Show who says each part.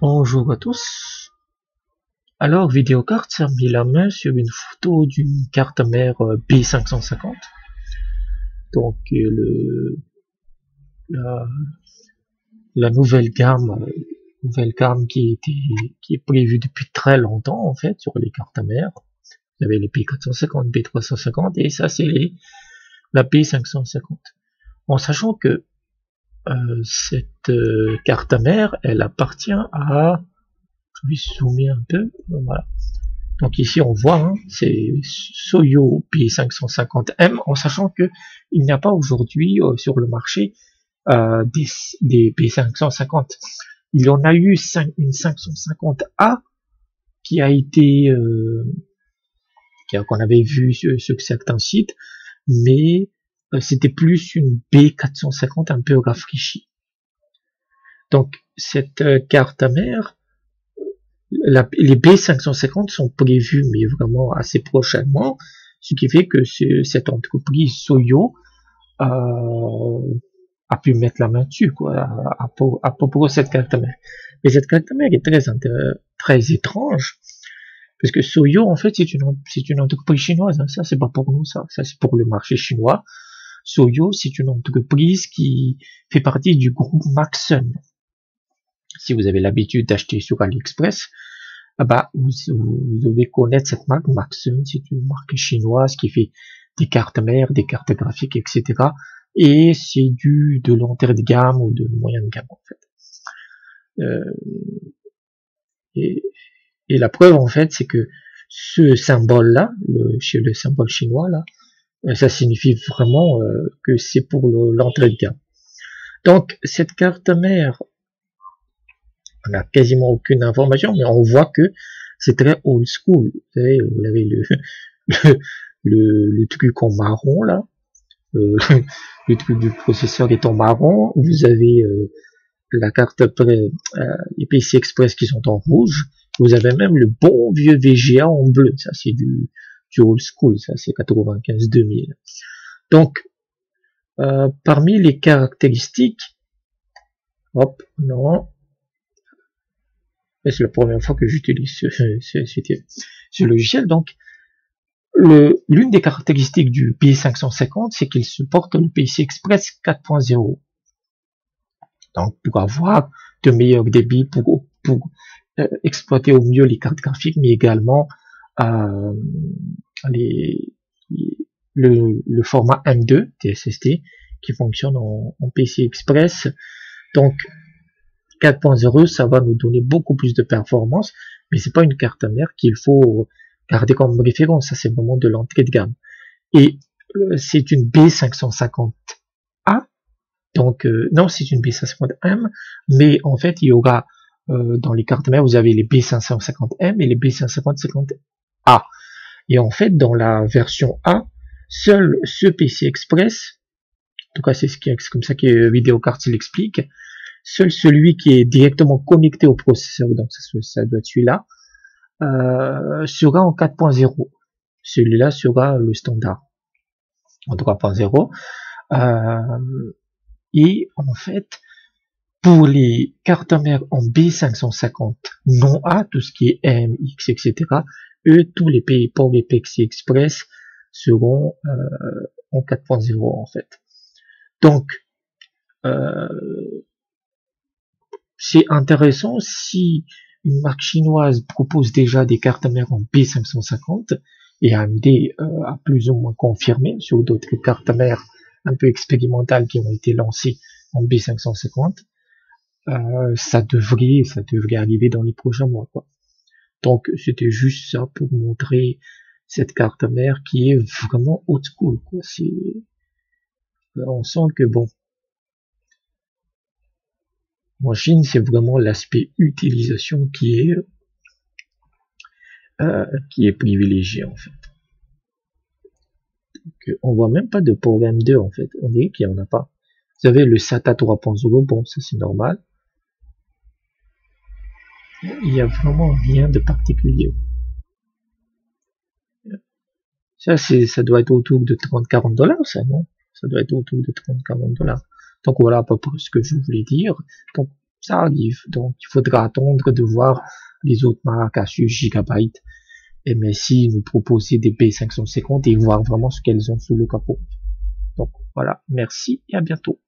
Speaker 1: Bonjour à tous. Alors, Vidéocart s'est mis la main sur une photo d'une carte mère B550. Donc, la, la nouvelle gamme qui est prévue depuis très longtemps en fait sur les cartes mères. Vous avez les B450, B350 et ça c'est la B550. En sachant que cette carte mère, elle appartient à, je vais zoomer un peu, voilà. Donc ici on voit, hein, c'est Soyo P550M, en sachant que il n'y a pas aujourd'hui sur le marché des P550. Il y en a eu une 550A qui a été qu'on avait vu sur certains sites, mais c'était plus une B450 un peu rafraîchie. Donc cette carte mère, les B550 sont prévus, mais vraiment assez prochainement, ce qui fait que cette entreprise Soyo a pu mettre la main dessus, quoi, à propos de cette carte mère. Mais cette carte mère est très étrange, parce que Soyo, en fait, c'est une entreprise chinoise, hein. Ça, c'est pas pour nous, ça c'est pour le marché chinois. Soyo, c'est une entreprise qui fait partie du groupe Maxon. Si vous avez l'habitude d'acheter sur AliExpress, vous devez connaître cette marque. Maxon, c'est une marque chinoise qui fait des cartes mères, des cartes graphiques, etc. Et c'est de l'entrée de gamme ou de moyenne gamme, en fait. Et la preuve, en fait, c'est que ce symbole-là, le symbole chinois, là, ça signifie vraiment que c'est pour l'entrée de gamme. Donc, cette carte mère, on n'a quasiment aucune information, mais on voit que c'est très old school. Vous savez, vous avez le truc en marron, là. Le truc du processeur est en marron. Vous avez la carte les PC Express qui sont en rouge. Vous avez même le bon vieux VGA en bleu. Ça, c'est du old school. Ça, c'est 95-2000. Donc, parmi les caractéristiques, hop, non. C'est la première fois que j'utilise ce logiciel. Donc, l'une des caractéristiques du P550, c'est qu'il supporte le PC Express 4.0. Donc, pour avoir de meilleurs débits, pour exploiter au mieux les cartes graphiques, mais également le format M2 TSST qui fonctionne en PC Express. Donc 4.0, ça va nous donner beaucoup plus de performance, mais c'est pas une carte mère qu'il faut garder comme référence. Ça, c'est vraiment de l'entrée de gamme. Et c'est une B550A. Donc non, c'est une B550M, mais en fait, il y aura dans les cartes mères, vous avez les B550M et les B550A. Et en fait, dans la version A, seul ce PC Express, en tout cas c'est comme ça que Vidéocart l'explique, seul celui qui est directement connecté au processeur, donc ça doit être celui-là, sera en 4.0. Celui-là sera le standard en 3.0. Et en fait, pour les cartes mères en B550 non A, tout ce qui est M, X, etc., eux, tous les ports et PCI Express seront en 4.0 en fait. Donc, c'est intéressant si une marque chinoise propose déjà des cartes mères en B550 et AMD a plus ou moins confirmé sur d'autres cartes mères un peu expérimentales qui ont été lancées en B550. Ça devrait arriver dans les prochains mois, quoi. Donc c'était juste ça pour montrer cette carte mère qui est vraiment old school, quoi. On sent que bon, en Chine, c'est vraiment l'aspect utilisation qui est privilégié en fait. Donc, on voit même pas de programme 2 en fait. On dirait qu'il n'y en a pas. Vous avez le SATA 3.0, bon ça c'est normal. Il n'y a vraiment rien de particulier. Ça doit être autour de 30-40 $, ça, non? Ça doit être autour de 30-40 $. Donc voilà à peu près ce que je voulais dire. Donc ça arrive. Donc, il faudra attendre de voir les autres marques Asus, Gigabyte et MSI nous proposer des B550 et voir vraiment ce qu'elles ont sous le capot. Donc, voilà. Merci et à bientôt.